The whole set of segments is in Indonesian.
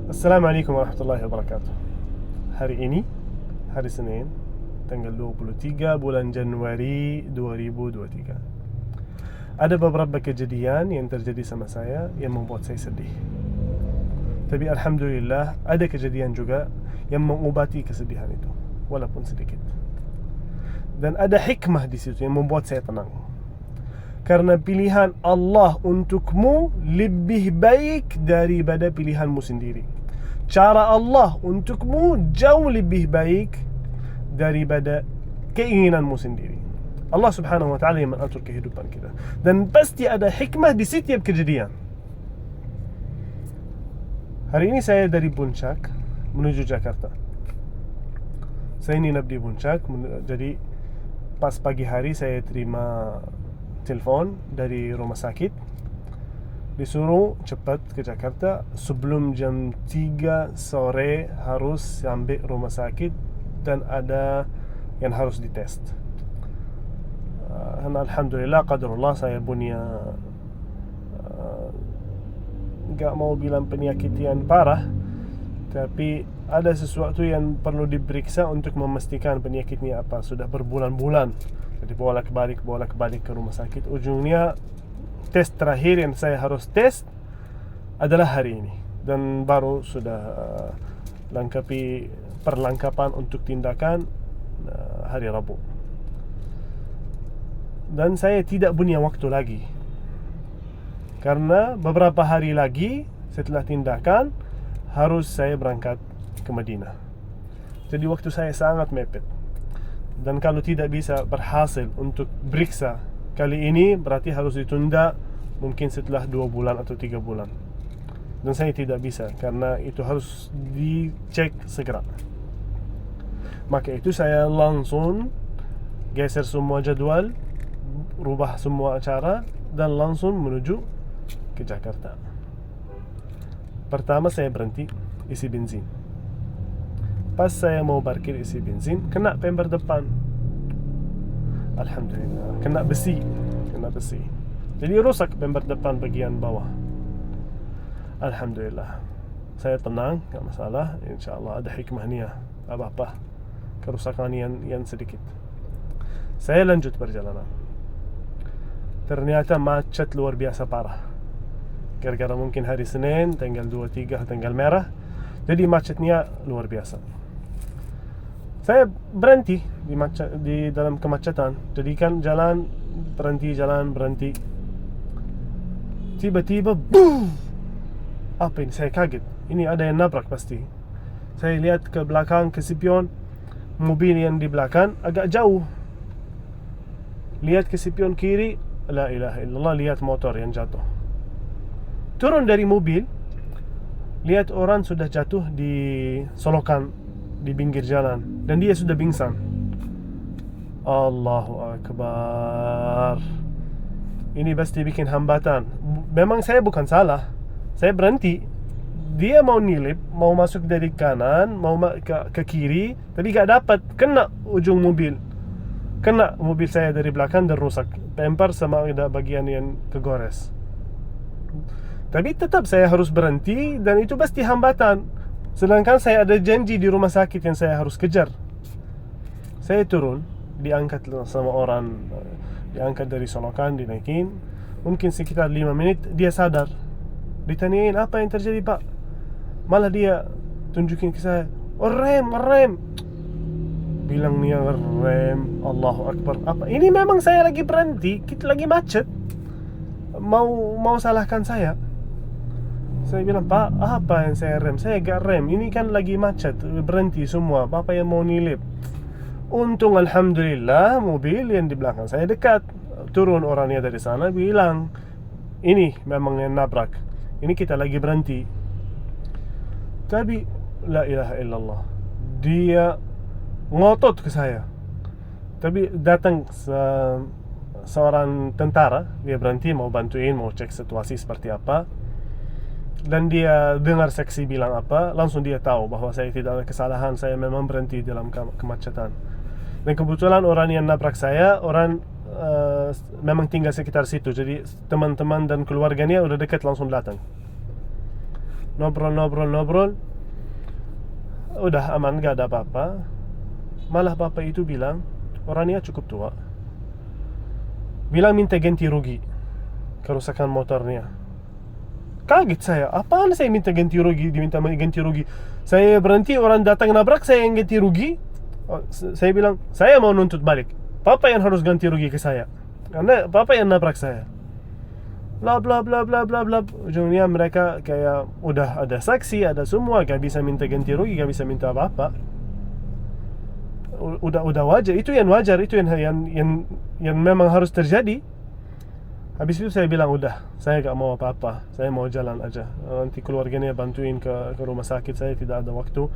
Assalamualaikum warahmatullahi wabarakatuh. Hari ini, hari Senin, tanggal 23 bulan Januari 2023. Ada beberapa kejadian yang terjadi sama saya yang membuat saya sedih. Tapi Alhamdulillah, ada kejadian juga yang mengobati kesedihan itu, walaupun sedikit. Dan ada hikmah di situ yang membuat saya tenang. Karena pilihan Allah untukmu lebih baik daripada pilihanmu sendiri. Cara Allah untukmu jauh lebih baik daripada keinginanmu sendiri. Allah subhanahu wa ta'ala yang mengatur kehidupan kita. Dan pasti ada hikmah di setiap kejadian. Hari ini saya dari Puncak menuju Jakarta. Saya nginap di Puncak, jadi pas pagi hari saya terima telepon dari rumah sakit, disuruh cepat ke Jakarta sebelum jam 3 sore harus sampai rumah sakit dan ada yang harus dites. Alhamdulillah, qadarullah, saya punya gak mau bilang penyakit yang parah, tapi ada sesuatu yang perlu diperiksa untuk memastikan penyakitnya apa. Sudah berbulan-bulan, jadi bolak-balik ke rumah sakit. Ujungnya tes terakhir yang saya harus tes adalah hari ini, dan baru sudah lengkapi perlengkapan untuk tindakan hari Rabu. Dan saya tidak punya waktu lagi, karena beberapa hari lagi setelah tindakan harus saya berangkat ke Madinah. Jadi waktu saya sangat mepet. Dan kalau tidak bisa berhasil untuk periksa kali ini, berarti harus ditunda mungkin setelah 2 bulan atau 3 bulan. Dan saya tidak bisa, karena itu harus dicek segera. Maka itu saya langsung geser semua jadwal, rubah semua acara, dan langsung menuju ke Jakarta. Pertama saya berhenti isi bensin. Pas saya mau parkir isi bensin, kena bemper depan. Alhamdulillah, kena besi. Jadi rusak bemper depan bagian bawah. Alhamdulillah, saya tenang, gak masalah. InsyaAllah ada hikmahnya, apa-apa kerusakan yang sedikit. Saya lanjut perjalanan. Ternyata macet luar biasa parah. Gara-gara mungkin hari Senin, tanggal 23, tanggal merah, jadi macetnya luar biasa. Saya berhenti di dalam kemacetan. Jadi kan jalan berhenti. Tiba-tiba boom! Apa ini? Saya kaget. Ini ada yang nabrak pasti. Saya lihat ke belakang, ke spion, mobil yang di belakang agak jauh. Lihat ke spion kiri, la ilaha illallah, lihat motor yang jatuh. Turun dari mobil, lihat orang sudah jatuh di solokan di pinggir jalan, dan dia sudah pingsan. Allahu Akbar. Ini pasti bikin hambatan. Memang saya bukan salah. Saya berhenti. Dia mau nilip, mau masuk dari kanan, mau ke kiri, tapi gak dapat. Kena ujung mobil. Kena mobil saya dari belakang dan rusak. Bemper sama ada bagian yang kegores. Tapi tetap saya harus berhenti, dan itu pasti hambatan. Sedangkan saya ada janji di rumah sakit yang saya harus kejar. Saya turun, diangkat sama orang, diangkat dari solokan, dinaikin. Mungkin sekitar 5 menit dia sadar. Ditanyain, apa yang terjadi pak? Malah dia tunjukin ke saya, rem. Bilang dia rem. Allahu Akbar. Apa? Ini memang saya lagi berhenti, kita lagi macet. Mau salahkan saya? Saya bilang, pak, apa yang saya rem? Saya gak rem, ini kan lagi macet, berhenti semua, bapak yang mau nilip. Untung alhamdulillah mobil yang di belakang saya dekat. Turun orangnya dari sana, bilang, ini memang yang nabrak, ini kita lagi berhenti. Tapi la ilaha illallah, dia ngotot ke saya. Tapi datang seorang tentara, dia berhenti mau bantuin, mau cek situasi seperti apa. Dan dia dengar saksi bilang apa, langsung dia tahu bahwa saya tidak ada kesalahan. Saya memang berhenti dalam kemacetan. Dan kebetulan orang yang nabrak saya, memang tinggal sekitar situ. Jadi teman-teman dan keluarganya udah dekat, langsung datang. Ngobrol. Udah aman, gak ada apa-apa. Malah bapak itu bilang orangnya cukup tua, bilang minta ganti rugi kerusakan motornya. Kaget saya, apaan saya minta ganti rugi? Diminta ganti rugi. Saya berhenti, orang datang nabrak, saya yang ganti rugi. Saya bilang, saya mau nuntut balik. Papa yang harus ganti rugi ke saya, karena papa yang nabrak saya. Bla bla bla bla bla bla. Ujungnya mereka kayak udah ada saksi, ada semua, gak bisa minta ganti rugi, gak bisa minta apa-apa. Udah wajar, itu yang wajar, itu yang memang harus terjadi. Habis itu saya bilang udah, saya gak mau apa-apa, saya mau jalan aja. Nanti keluarganya bantuin ke rumah sakit, saya tidak ada waktu.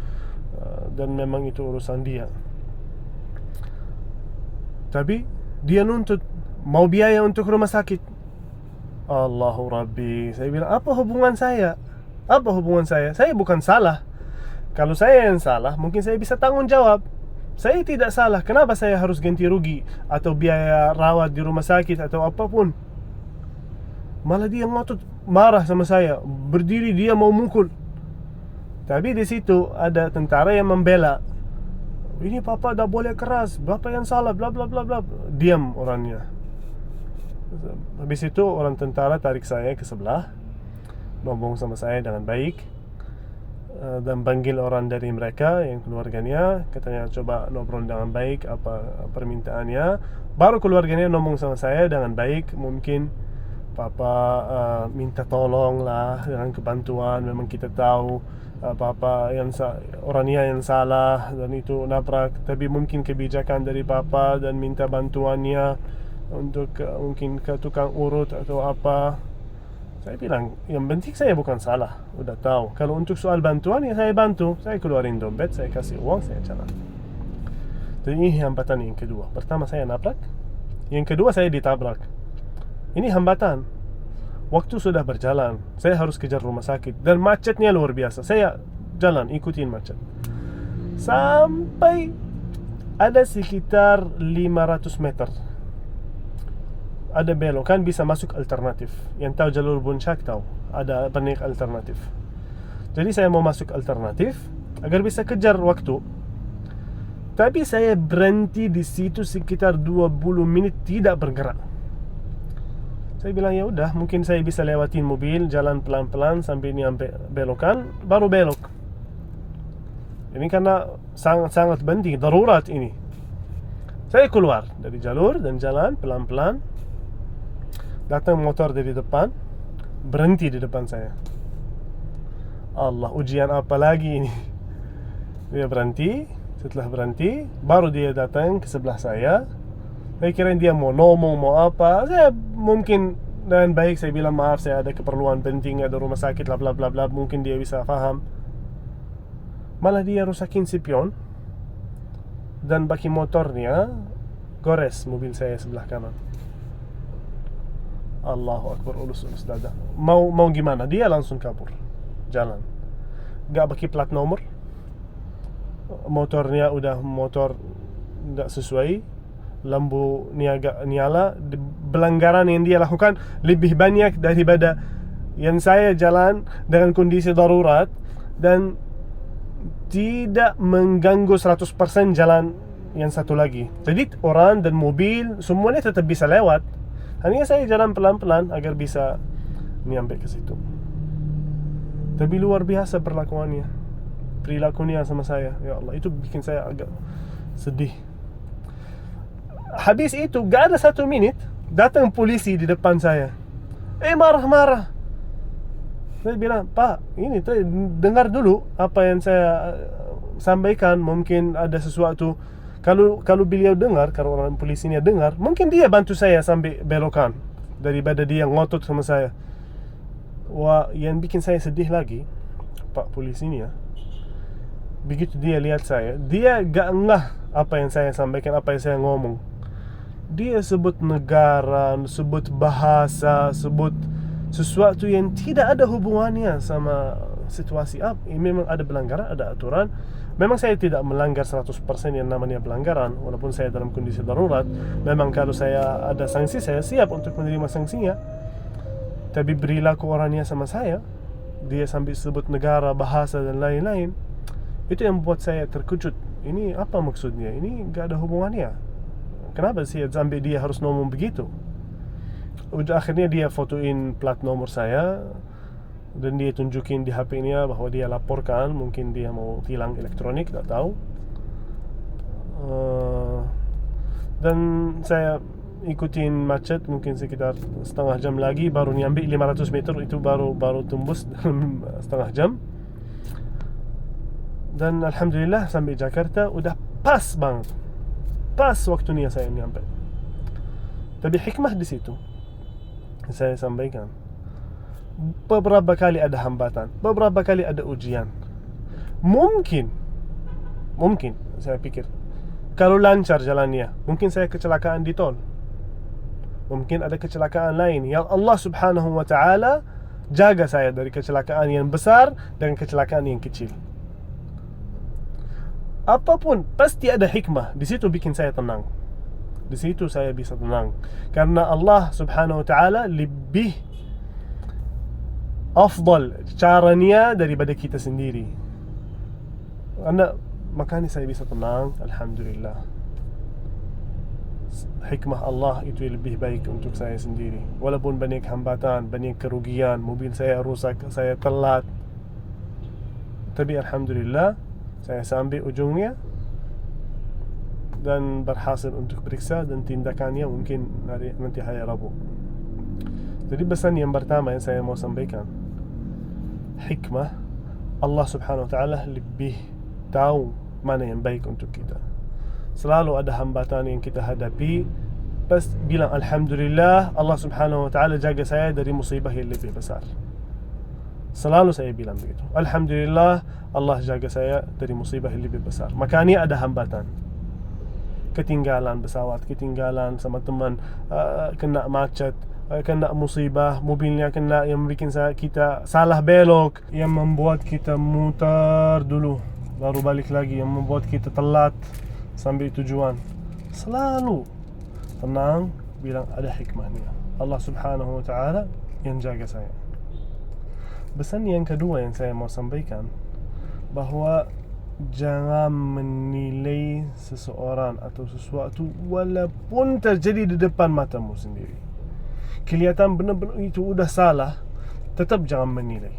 Dan memang itu urusan dia. Tapi dia nuntut mau biaya untuk rumah sakit. Allahu Rabbi, saya bilang apa hubungan saya? Apa hubungan saya? Saya bukan salah. Kalau saya yang salah, mungkin saya bisa tanggung jawab. Saya tidak salah, kenapa saya harus ganti rugi atau biaya rawat di rumah sakit atau apapun? Malah dia ngotot, marah sama saya, berdiri dia mau mukul. Tapi di situ ada tentara yang membela. Ini papa dah boleh keras, bapak yang salah, bla bla bla bla. Diam orangnya. Habis itu orang tentara tarik saya ke sebelah, ngomong sama saya dengan baik, dan panggil orang dari mereka yang keluarganya, katanya coba ngobrol dengan baik apa permintaannya. Baru keluarganya ngomong sama saya dengan baik, mungkin papa minta tolong lah dengan kebantuan. Memang kita tahu papa orangnya yang salah dan itu nabrak, tapi mungkin kebijakan dari papa dan minta bantuannya untuk mungkin ke tukang urut atau apa. Saya bilang yang penting saya bukan salah, udah tahu. Kalau untuk soal bantuan ya saya bantu, saya keluarin dompet, saya kasih uang, saya jalan. Jadi ini hambatan yang kedua. Pertama saya nabrak, yang kedua saya ditabrak. Ini hambatan. Waktu sudah berjalan, saya harus kejar rumah sakit dan macetnya luar biasa. Saya jalan ikutin macet sampai ada sekitar 500 meter. Ada belokan, bisa masuk alternatif. Yang tahu jalur Puncak tahu, ada banyak alternatif. Jadi saya mau masuk alternatif agar bisa kejar waktu. Tapi saya berhenti di situ sekitar 20 menit tidak bergerak. Saya bilang ya udah, mungkin saya bisa lewatin mobil, jalan pelan-pelan sampai nyampe belokan, baru belok. Ini karena sangat penting, darurat ini. Saya keluar dari jalur dan jalan pelan-pelan. Datang motor dari depan, berhenti di depan saya. Allah, ujian apa lagi ini? Dia berhenti, setelah berhenti, baru dia datang ke sebelah saya. Saya kira dia mau ngomong, mau apa. Saya mungkin dengan baik saya bilang maaf, saya ada keperluan penting, ada rumah sakit, bla bla bla bla. Mungkin dia bisa paham. Malah dia rusakin spion dan baki motornya gores mobil saya sebelah kanan. Allahu Akbar, ulus dada. Mau gimana? Dia langsung kabur, jalan. Gak baki plat nomor. Motornya udah motor gak sesuai. Lampu niaga nyala. Pelanggaran yang dia lakukan lebih banyak daripada yang saya jalan dengan kondisi darurat dan tidak mengganggu 100% jalan yang satu lagi. Jadi orang dan mobil semuanya tetap bisa lewat. Hanya saya jalan pelan-pelan agar bisa nyampe ke situ. Tapi luar biasa perilakunya sama saya. Ya Allah, itu bikin saya agak sedih. Habis itu gak ada 1 menit, datang polisi di depan saya. Marah-marah. Saya bilang, Pak, ini dengar dulu apa yang saya sampaikan. Mungkin ada sesuatu. Kalau beliau dengar, kalau orang polisinya dengar, mungkin dia bantu saya sampai belokan daripada dia ngotot sama saya. Wah, yang bikin saya sedih lagi, Pak polisinya, begitu dia lihat saya, dia gak ngeh apa yang saya sampaikan, apa yang saya ngomong. Dia sebut negara, sebut bahasa, sebut sesuatu yang tidak ada hubungannya sama situasi. Ini memang ada pelanggaran, ada aturan. Memang saya tidak melanggar 100% yang namanya pelanggaran, walaupun saya dalam kondisi darurat. Memang kalau saya ada sanksi, saya siap untuk menerima sanksinya. Tapi perilaku orangnya sama saya dia sambil sebut negara, bahasa dan lain-lain. Itu yang membuat saya terkejut. Ini apa maksudnya? Ini gak ada hubungannya. Kenapa sih sampai dia harus ngomong begitu? Udah akhirnya dia fotoin plat nomor saya dan dia tunjukin di HP-nya bahwa dia laporkan, mungkin dia mau tilang elektronik, tak tahu. Dan saya ikutin macet mungkin sekitar setengah jam lagi, baru nyampe 500 meter itu baru tembus dalam setengah jam. Dan alhamdulillah sampai Jakarta udah pas banget, pas waktunya saya nyampe. Tapi hikmah di situ saya sampaikan, beberapa kali ada hambatan, beberapa kali ada ujian. Mungkin saya pikir kalau lancar jalannya, mungkin saya kecelakaan di tol, mungkin ada kecelakaan lain yang Allah subhanahu wa ta'ala jaga saya dari kecelakaan yang besar dan kecelakaan yang kecil. Apapun pasti ada hikmah. Di situ bikin saya tenang. Di situ saya bisa tenang karena Allah subhanahu wa ta'ala lebih afdal caranya daripada kita sendiri. Makanya saya bisa tenang. Alhamdulillah, hikmah Allah itu lebih baik untuk saya sendiri. Walaupun banyak hambatan, banyak kerugian, mobil saya rusak, saya telat, tapi alhamdulillah saya sampai ujungnya dan berhasil untuk periksa dan tindakannya mungkin nanti hari Rabu. Jadi pesan yang pertama yang saya mau sampaikan, hikmah Allah subhanahu wa ta'ala lebih tahu mana yang baik untuk kita. Selalu ada hambatan yang kita hadapi, pas bilang alhamdulillah, Allah subhanahu wa ta'ala jaga saya dari musibah yang lebih besar. Selalu saya bilang begitu, alhamdulillah Allah jaga saya dari musibah yang lebih besar. Makanya ada hambatan, ketinggalan pesawat, ketinggalan sama teman, kena macet, kena musibah, mobilnya kena yang bikin kita salah belok, yang membuat kita mutar dulu baru balik lagi, yang membuat kita telat sampai tujuan. Selalu tenang, bilang ada hikmahnya, Allah subhanahu wa ta'ala yang jaga saya. Pesan yang kedua yang saya mau sampaikan, bahwa jangan menilai seseorang atau sesuatu walaupun terjadi di depan matamu sendiri. Kelihatan benar-benar itu udah salah, tetap jangan menilai.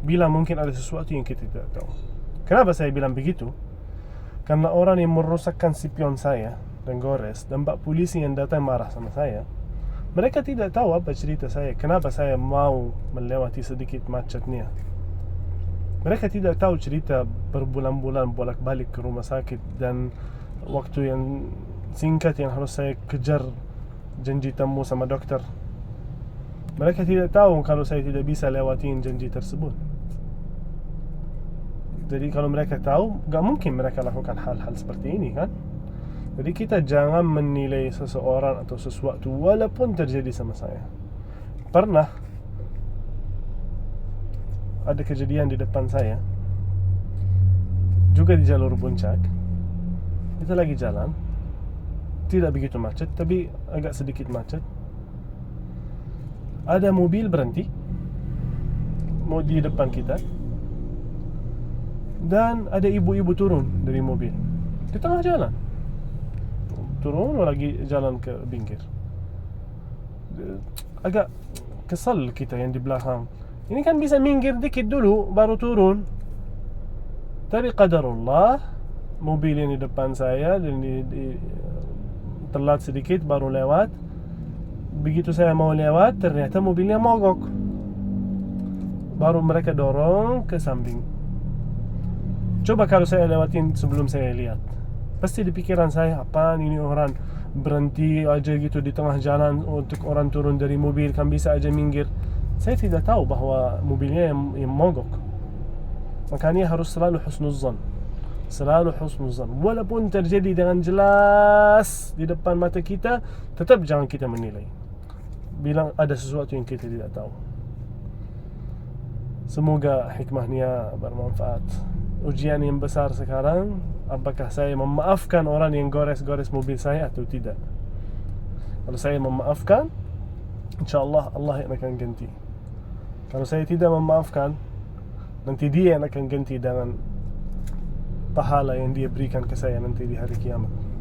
Bila mungkin ada sesuatu yang kita tidak tahu. Kenapa saya bilang begitu? Karena orang yang merosakkan spion saya dan gores, dan pak polisi yang datang marah sama saya, mereka tidak tahu apa cerita saya, kenapa saya mau melewati sedikit macetnya. Mereka tidak tahu cerita berbulan-bulan bolak-balik ke rumah sakit dan waktu yang singkat yang harus saya kejar janji temu sama dokter. Mereka tidak tahu kalau saya tidak bisa lewatin janji tersebut. Jadi kalau mereka tahu, gak mungkin mereka lakukan hal-hal seperti ini, kan? Jadi kita jangan menilai seseorang atau sesuatu walaupun terjadi sama saya. Pernah ada kejadian di depan saya, juga di jalur puncak. Kita lagi jalan, tidak begitu macet, tapi agak sedikit macet. Ada mobil berhenti mau di depan kita, dan ada ibu-ibu turun dari mobil di tengah jalan. Turun lagi jalan ke pinggir. Agak kesal kita yang di belakang. Ini kan bisa minggir dikit dulu baru turun. Tapi qadarullah, mobil yang di depan saya dan telat sedikit baru lewat. Begitu saya mau lewat, ternyata mobilnya mogok. Baru mereka dorong ke samping. Coba kalau saya lewatin sebelum saya lihat, pasti di pikiran saya, apaan ini orang berhenti aja gitu di tengah jalan untuk orang turun dari mobil, kan bisa aja minggir. Saya tidak tahu bahwa mobilnya yang mogok. Makanya harus selalu husnuzan. Selalu husnuzan. Walaupun terjadi dengan jelas di depan mata kita, tetap jangan kita menilai. Bilang ada sesuatu yang kita tidak tahu. Semoga hikmahnya bermanfaat. Ujian yang besar sekarang, apakah saya memaafkan orang yang gores-gores mobil saya atau tidak? Kalau saya memaafkan, insyaAllah Allah yang akan ganti. Kalau saya tidak memaafkan, Nanti dia yang akan ganti dengan pahala yang dia berikan ke saya nanti di hari kiamat.